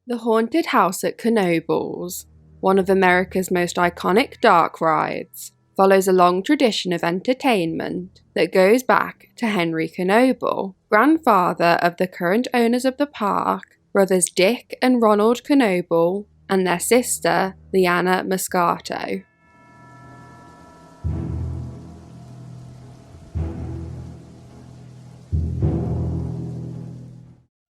The Haunted House at Knoebels, one of America's most iconic dark rides, follows a long tradition of entertainment that goes back to Henry Knoebel, grandfather of the current owners of the park, brothers Dick and Ronald Knoebel, and their sister, Leanna Moscato.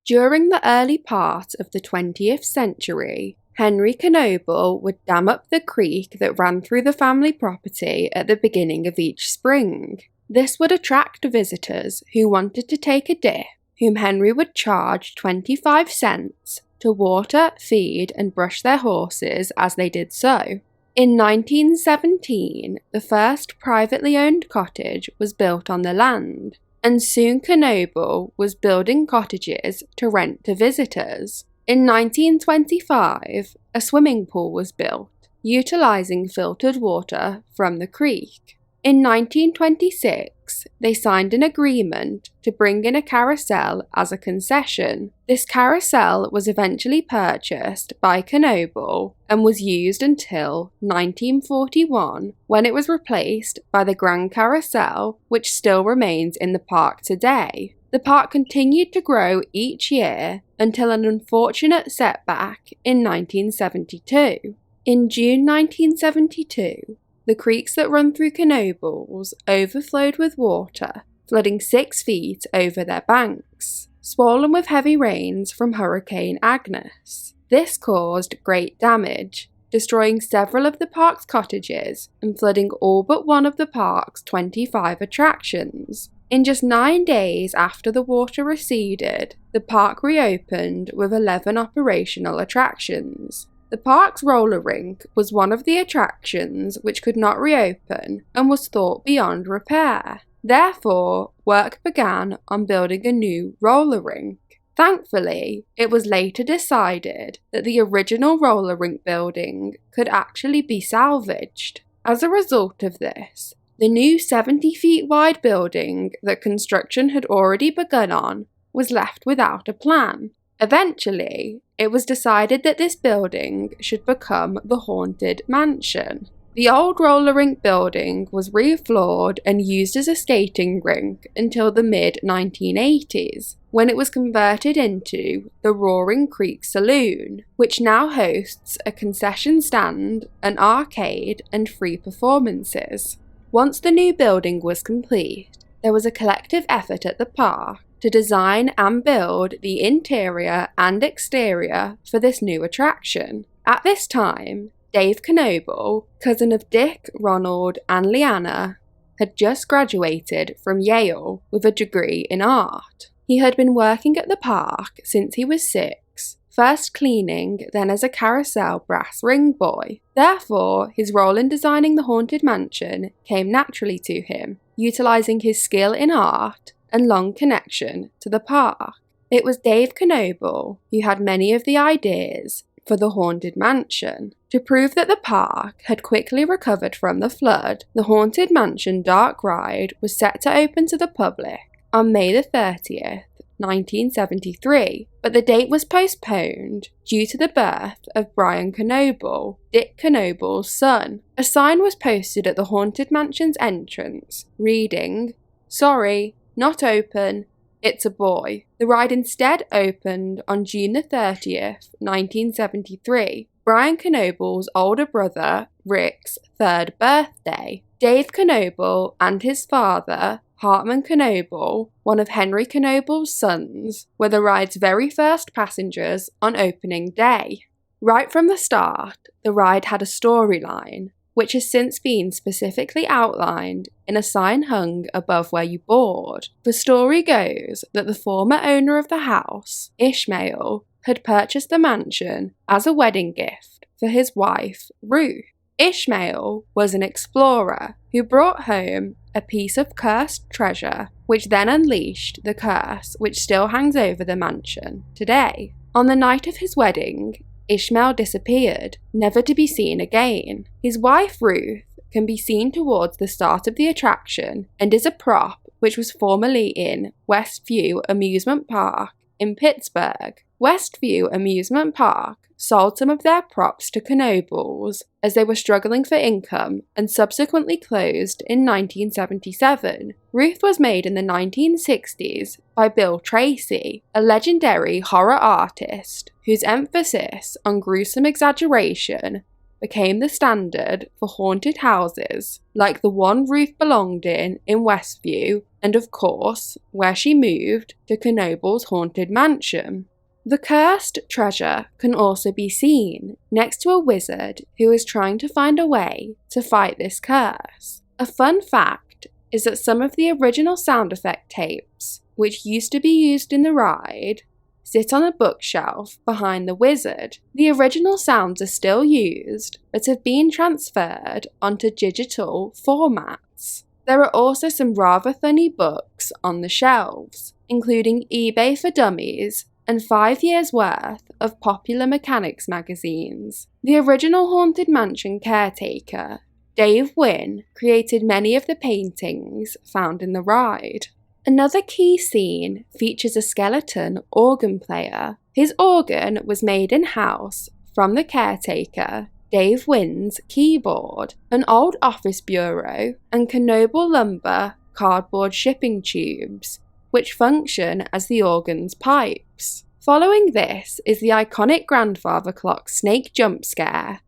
During the early part of the 20th century, Henry Knoebel would dam up the creek that ran through the family property at the beginning of each spring. This would attract visitors who wanted to take a dip, whom Henry would charge 25 cents to water, feed, and brush their horses as they did so. In 1917, the first privately owned cottage was built on the land, and soon Knoebel was building cottages to rent to visitors. In 1925, a swimming pool was built, utilising filtered water from the creek. In 1926, they signed an agreement to bring in a carousel as a concession. This carousel was eventually purchased by Knoebel and was used until 1941, when it was replaced by the Grand Carousel, which still remains in the park today. The park continued to grow each year until an unfortunate setback in 1972. In June 1972, the creeks that run through Knoebels overflowed with water, flooding 6 feet over their banks, swollen with heavy rains from Hurricane Agnes. This caused great damage, destroying several of the park's cottages and flooding all but one of the park's 25 attractions. In just 9 days after the water receded, the park reopened with 11 operational attractions. The park's roller rink was one of the attractions which could not reopen and was thought beyond repair. Therefore, work began on building a new roller rink. Thankfully, it was later decided that the original roller rink building could actually be salvaged. As a result of this, the new 70 feet wide building that construction had already begun on was left without a plan. Eventually, it was decided that this building should become the Haunted Mansion. The old roller rink building was refloored and used as a skating rink until the mid-1980s, when it was converted into the Roaring Creek Saloon, which now hosts a concession stand, an arcade, and free performances. Once the new building was complete, there was a collective effort at the park to design and build the interior and exterior for this new attraction. At this time, Dave Knoebel, cousin of Dick, Ronald, and Leanna, had just graduated from Yale with a degree in art. He had been working at the park since he was 6, first cleaning, then as a carousel brass ring boy. Therefore, his role in designing the Haunted Mansion came naturally to him, utilising his skill in art and long connection to the park. It was Dave Knoebel who had many of the ideas for the Haunted Mansion. To prove that the park had quickly recovered from the flood, the Haunted Mansion Dark Ride was set to open to the public on May the 30th, 1973, but the date was postponed due to the birth of Brian Knoebel, Dick Knoebel's son. A sign was posted at the Haunted Mansion's entrance, reading, "Sorry, not open, it's a boy." The ride instead opened on June the 30th, 1973, Brian Knoebel's older brother, Rick's 3rd birthday. Dave Knoebel and his father, Hartman Knoebel, one of Henry Knoebel's sons, were the ride's very first passengers on opening day. Right from the start, the ride had a storyline, which has since been specifically outlined in a sign hung above where you board. The story goes that the former owner of the house, Ishmael, had purchased the mansion as a wedding gift for his wife, Ruth. Ishmael was an explorer who brought home a piece of cursed treasure, which then unleashed the curse which still hangs over the mansion today. On the night of his wedding, Ishmael disappeared, never to be seen again. His wife Ruth can be seen towards the start of the attraction and is a prop which was formerly in Westview Amusement Park in Pittsburgh. Westview Amusement Park sold some of their props to Knoebels as they were struggling for income and subsequently closed in 1977. Ruth was made in the 1960s by Bill Tracy, a legendary horror artist whose emphasis on gruesome exaggeration became the standard for haunted houses like the one Ruth belonged in Westview, and of course, where she moved to Knoebels' haunted mansion. The cursed treasure can also be seen next to a wizard who is trying to find a way to fight this curse. A fun fact is that some of the original sound effect tapes, which used to be used in the ride, sit on a bookshelf behind the wizard. The original sounds are still used, but have been transferred onto digital formats. There are also some rather funny books on the shelves, including eBay for Dummies and 5 years' worth of Popular Mechanics magazines. The original Haunted Mansion caretaker, Dave Wynn, created many of the paintings found in the ride. Another key scene features a skeleton organ player. His organ was made in-house from the caretaker, Dave Wynn's keyboard, an old office bureau, and Knoebel lumber cardboard shipping tubes, which function as the organ's pipes. Following this is the iconic grandfather clock snake jump scare,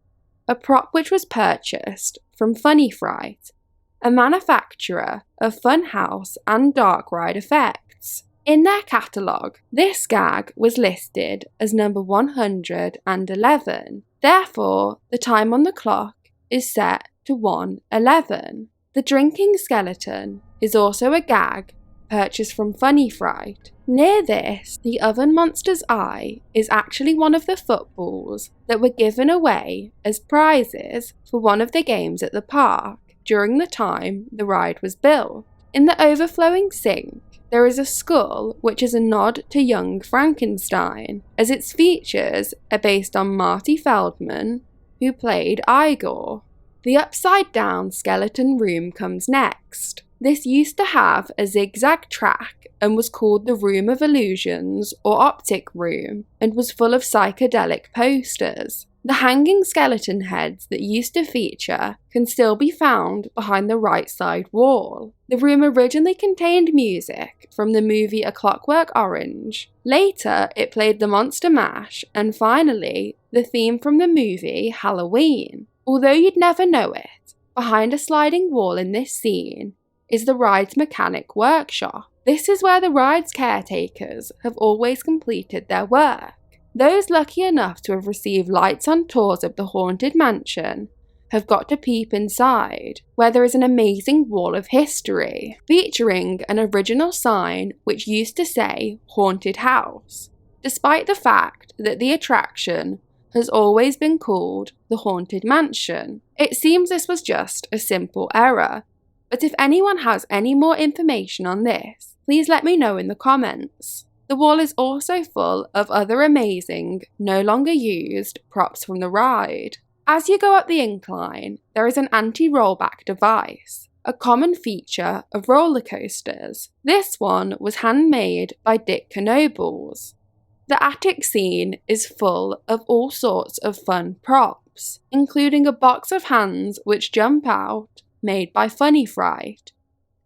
a prop which was purchased from Funny Fright, a manufacturer of Funhouse and dark ride effects. In their catalogue, this gag was listed as number 111, therefore the time on the clock is set to 1:11. The drinking skeleton is also a gag purchased from Funny Fright. Near this, the oven monster's eye is actually one of the footballs that were given away as prizes for one of the games at the park during the time the ride was built. In the overflowing sink, there is a skull which is a nod to young Frankenstein, as its features are based on Marty Feldman, who played Igor. The upside-down skeleton room comes next. This used to have a zigzag track and was called the Room of Illusions or Optic Room, and was full of psychedelic posters. The hanging skeleton heads that used to feature can still be found behind the right side wall. The room originally contained music from the movie A Clockwork Orange. Later, it played the Monster Mash, and finally, the theme from the movie Halloween. Although you'd never know it, behind a sliding wall in this scene is the ride's mechanic workshop. This is where the ride's caretakers have always completed their work. Those lucky enough to have received lights on tours of the Haunted Mansion have got to peep inside, where there is an amazing wall of history, featuring an original sign which used to say Haunted House, despite the fact that the attraction has always been called the Haunted Mansion. It seems this was just a simple error, but if anyone has any more information on this, please let me know in the comments. The wall is also full of other amazing, no longer used props from the ride. As you go up the incline, there is an anti-rollback device, a common feature of roller coasters. This one was handmade by Dick Knoebels. The attic scene is full of all sorts of fun props, including a box of hands which jump out, made by Funny Fright,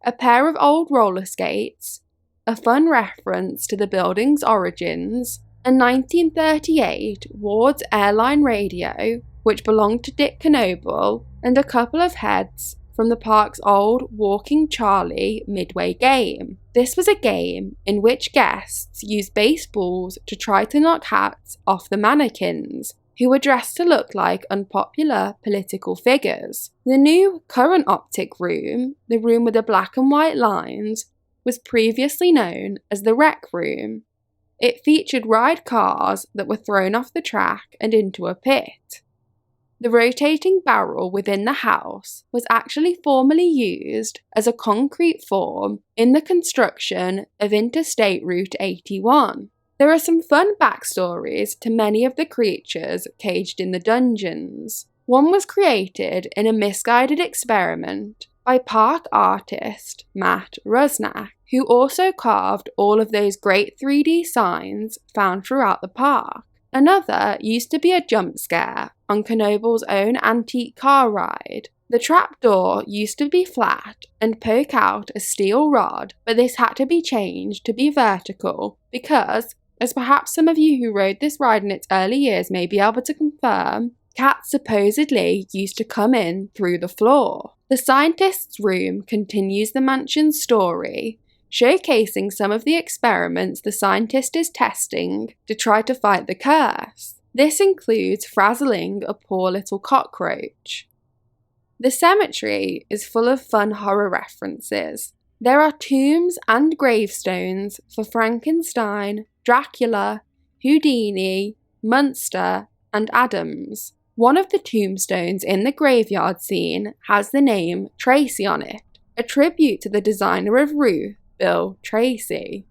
a pair of old roller skates, a fun reference to the building's origins, a 1938 Ward's airline radio, which belonged to Dick Knoebel, and a couple of heads from the park's old Walking Charlie Midway game. This was a game in which guests used baseballs to try to knock hats off the mannequins, who were dressed to look like unpopular political figures. The new current Optic room, the room with the black and white lines, was previously known as the Rec Room. It featured ride cars that were thrown off the track and into a pit. The rotating barrel within the house was actually formerly used as a concrete form in the construction of Interstate Route 81. There are some fun backstories to many of the creatures caged in the dungeons. One was created in a misguided experiment by park artist Matt Rusnak, who also carved all of those great 3D signs found throughout the park. Another used to be a jump scare on Knoebels' own antique car ride. The trapdoor used to be flat and poke out a steel rod, but this had to be changed to be vertical because, as perhaps some of you who rode this ride in its early years may be able to confirm, cats supposedly used to come in through the floor. The scientist's room continues the mansion's story, showcasing some of the experiments the scientist is testing to try to fight the curse. This includes frazzling a poor little cockroach. The cemetery is full of fun horror references. There are tombs and gravestones for Frankenstein, Dracula, Houdini, Munster, and Adams. One of the tombstones in the graveyard scene has the name Tracy on it, a tribute to the designer of Ruth, Bill Tracy.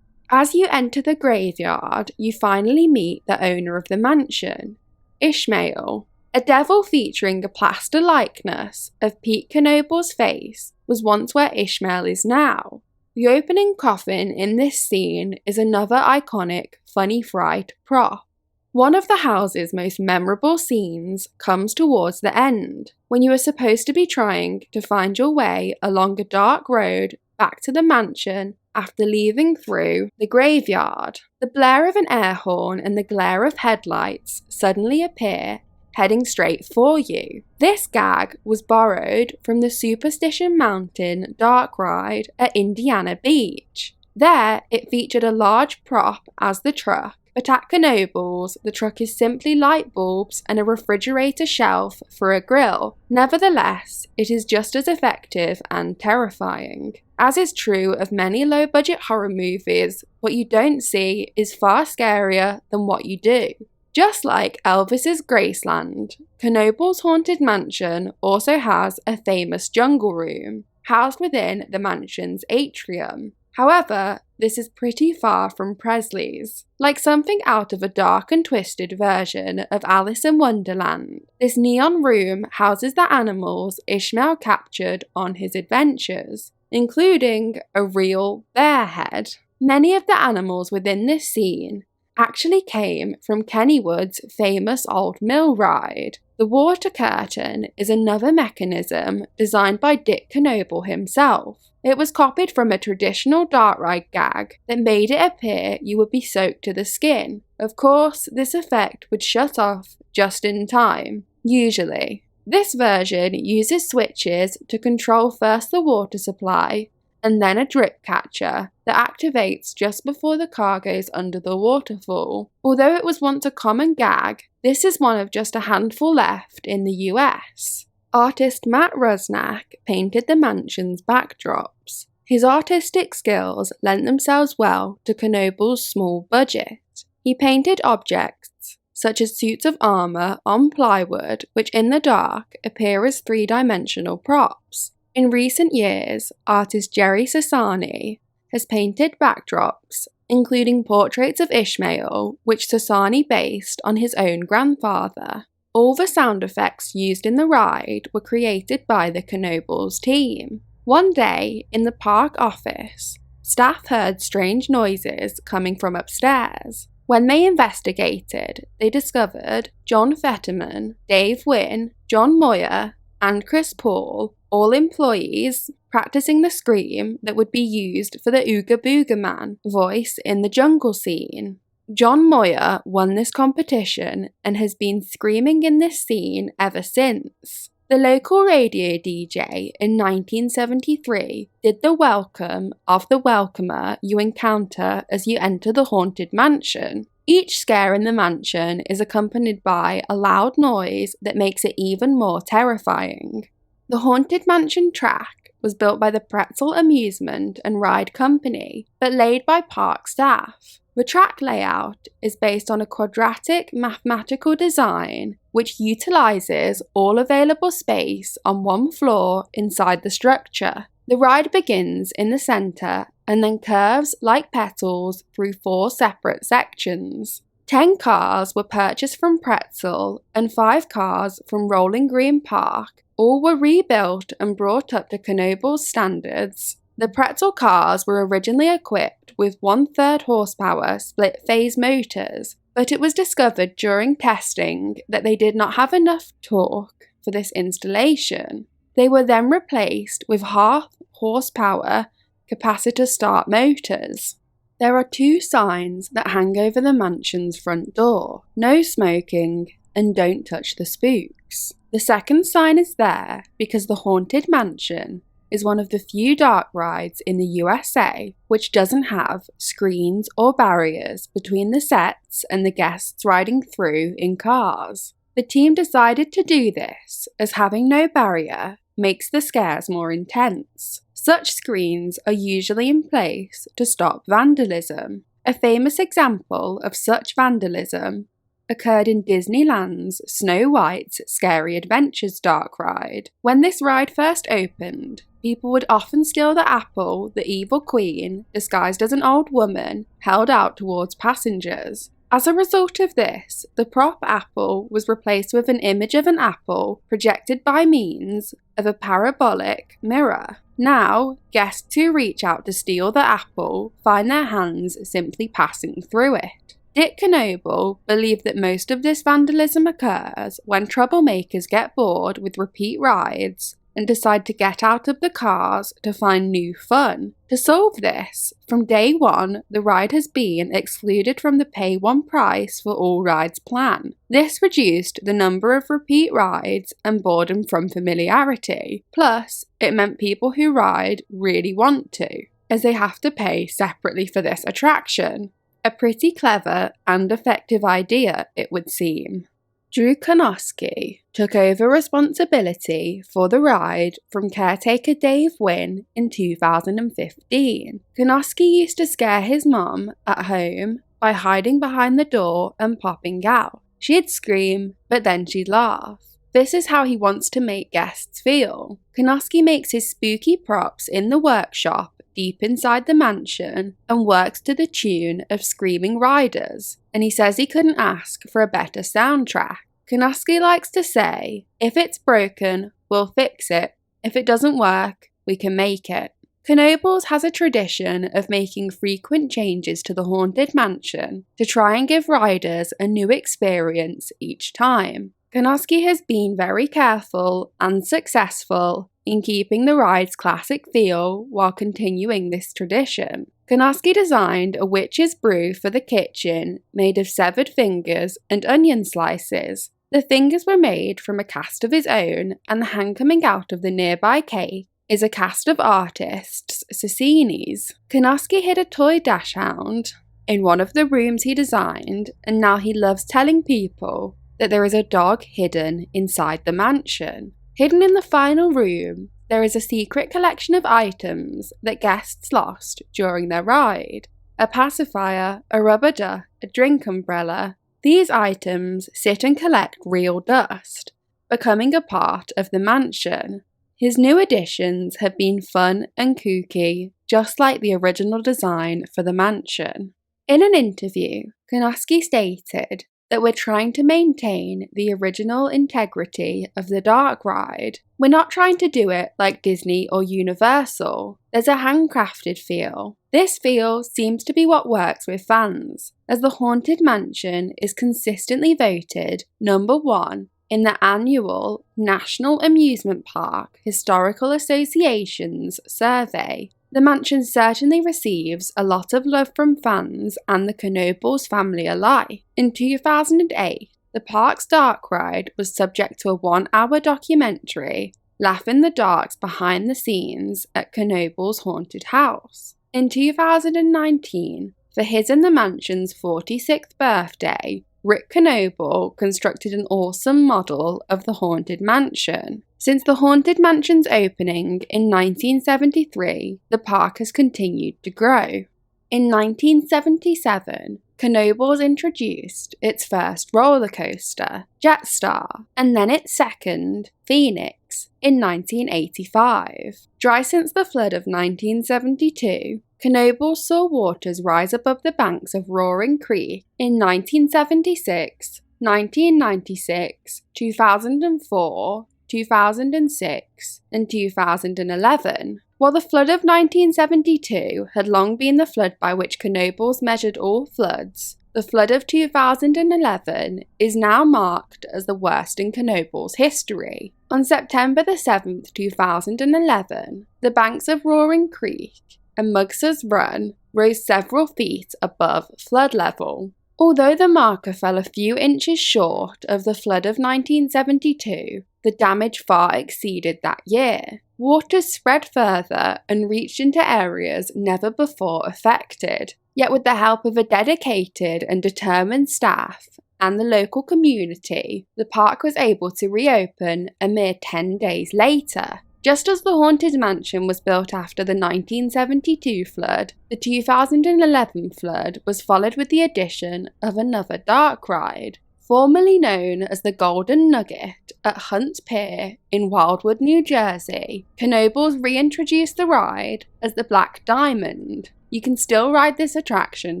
As you enter the graveyard, you finally meet the owner of the mansion, Ishmael. A devil featuring a plaster likeness of Pete Knoebels' face was once where Ishmael is now. The opening coffin in this scene is another iconic Funny Fright prop. One of the house's most memorable scenes comes towards the end, when you are supposed to be trying to find your way along a dark road back to the mansion after leaving through the graveyard. The blare of an air horn and the glare of headlights suddenly appear, heading straight for you. This gag was borrowed from the Superstition Mountain dark ride at Indiana Beach. There, it featured a large prop as the truck, but at Knoebels, the truck is simply light bulbs and a refrigerator shelf for a grill. Nevertheless, it is just as effective and terrifying. As is true of many low-budget horror movies, what you don't see is far scarier than what you do. Just like Elvis's Graceland, Knoebels' Haunted Mansion also has a famous jungle room, housed within the mansion's atrium. However, this is pretty far from Presley's. Like something out of a dark and twisted version of Alice in Wonderland, this neon room houses the animals Ishmael captured on his adventures, including a real bear head. Many of the animals within this scene actually came from Kennywood's famous old mill ride. The water curtain is another mechanism designed by Dick Knoebel himself. It was copied from a traditional dart ride gag that made it appear you would be soaked to the skin. Of course, this effect would shut off just in time, usually. This version uses switches to control first the water supply and then a drip catcher that activates just before the car goes under the waterfall. Although it was once a common gag, this is one of just a handful left in the US. Artist Matt Rusnak painted the mansion's backdrops. His artistic skills lent themselves well to Knoebels' small budget. He painted objects, such as suits of armor on plywood, which in the dark appear as three-dimensional props. In recent years, artist Jerry Sassani has painted backdrops, including portraits of Ishmael, which Sassani based on his own grandfather. All the sound effects used in the ride were created by the Knoebels team. One day, in the park office, staff heard strange noises coming from upstairs. When they investigated, they discovered John Fetterman, Dave Wynn, John Moyer, and Chris Paul, all employees, practicing the scream that would be used for the Ooga Booga Man voice in the jungle scene. John Moyer won this competition and has been screaming in this scene ever since. The local radio DJ in 1973 did the welcome of the welcomer you encounter as you enter the haunted mansion. Each scare in the mansion is accompanied by a loud noise that makes it even more terrifying. The Haunted Mansion track was built by the Pretzel Amusement and Ride Company, but laid by park staff. The track layout is based on a quadratic mathematical design which utilizes all available space on one floor inside the structure. The ride begins in the center and then curves like petals through 4 separate sections. 10 cars were purchased from Pretzel and 5 cars from Rolling Green Park. All were rebuilt and brought up to Knoebels standards. The pretzel cars were originally equipped with 1/3 horsepower split-phase motors, but it was discovered during testing that they did not have enough torque for this installation. They were then replaced with 1/2 horsepower capacitor start motors. There are 2 signs that hang over the mansion's front door: no smoking and don't touch the spooks. The second sign is there because the Haunted Mansion is one of the few dark rides in the USA which doesn't have screens or barriers between the sets and the guests riding through in cars. The team decided to do this as having no barrier makes the scares more intense. Such screens are usually in place to stop vandalism. A famous example of such vandalism occurred in Disneyland's Snow White's Scary Adventures dark ride. When this ride first opened, people would often steal the apple the evil queen, disguised as an old woman, held out towards passengers. As a result of this, the prop apple was replaced with an image of an apple projected by means of a parabolic mirror. Now, guests who reach out to steal the apple find their hands simply passing through it. Dick Knoebel believed that most of this vandalism occurs when troublemakers get bored with repeat rides and decide to get out of the cars to find new fun. To solve this, from day one, the ride has been excluded from the pay one price for all rides plan. This reduced the number of repeat rides and boredom from familiarity. Plus, it meant people who ride really want to, as they have to pay separately for this attraction. A pretty clever and effective idea, it would seem. Drew Konoski took over responsibility for the ride from caretaker Dave Wynn in 2015. Konoski used to scare his mom at home by hiding behind the door and popping out. She'd scream, but then she'd laugh. This is how he wants to make guests feel. Konoski makes his spooky props in the workshop deep inside the mansion and works to the tune of screaming riders, and he says he couldn't ask for a better soundtrack. Konoski likes to say, if it's broken, we'll fix it. If it doesn't work, we can make it. Knoebels has a tradition of making frequent changes to the Haunted Mansion to try and give riders a new experience each time. Konoski has been very careful and successful in keeping the ride's classic feel while continuing this tradition. Konoski designed a witch's brew for the kitchen made of severed fingers and onion slices. The fingers were made from a cast of his own, and the hand coming out of the nearby cake is a cast of artist Cicini's. Konoski hid a toy dachshund in one of the rooms he designed, and now he loves telling people that there is a dog hidden inside the mansion. Hidden in the final room, there is a secret collection of items that guests lost during their ride. A pacifier, a rubber duck, a drink umbrella. These items sit and collect real dust, becoming a part of the mansion. His new additions have been fun and kooky, just like the original design for the mansion. In an interview, Konoski stated that we're trying to maintain the original integrity of the dark ride. We're not trying to do it like Disney or Universal. There's a handcrafted feel. This feel seems to be what works with fans, as the Haunted Mansion is consistently voted number 1 in the annual National Amusement Park Historical Association's survey. The mansion certainly receives a lot of love from fans and the Knoebels family alike. In 2008, the park's dark ride was subject to a 1-hour documentary, Laugh in the Dark's behind the scenes at Knoebels' haunted house. In 2019, for his and the mansion's 46th birthday, Rick Knoebel constructed an awesome model of the Haunted Mansion. Since the Haunted Mansion's opening in 1973, the park has continued to grow. In 1977, Knoebels introduced its first roller coaster, Jetstar, and then its second, Phoenix, in 1985. Dry since the flood of 1972, Knoebels saw waters rise above the banks of Roaring Creek in 1976, 1996, 2004, 2006, and 2011. While the flood of 1972 had long been the flood by which Knoebels measured all floods, the flood of 2011 is now marked as the worst in Knoebels history. On September 7, 2011, the banks of Roaring Creek and Mugs's Run rose several feet above flood level. Although the marker fell a few inches short of the flood of 1972, the damage far exceeded that year. Water spread further and reached into areas never before affected. Yet with the help of a dedicated and determined staff and the local community, the park was able to reopen a mere 10 days later. Just as the Haunted Mansion was built after the 1972 flood, the 2011 flood was followed with the addition of another dark ride. Formerly known as the Golden Nugget at Hunt Pier in Wildwood, New Jersey, Knoebels reintroduced the ride as the Black Diamond. You can still ride this attraction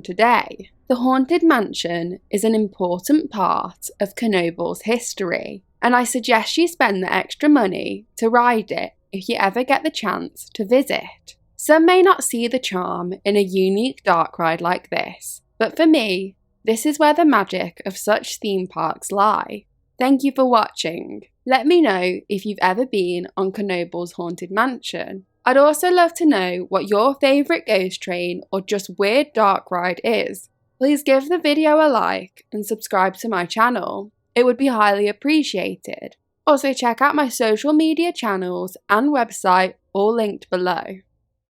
today. The Haunted Mansion is an important part of Knoebels history, and I suggest you spend the extra money to ride it if you ever get the chance to visit. Some may not see the charm in a unique dark ride like this, but for me, this is where the magic of such theme parks lie. Thank you for watching. Let me know if you've ever been on Knoebels Haunted Mansion. I'd also love to know what your favourite ghost train or just weird dark ride is. Please give the video a like and subscribe to my channel. It would be highly appreciated. Also check out my social media channels and website, all linked below.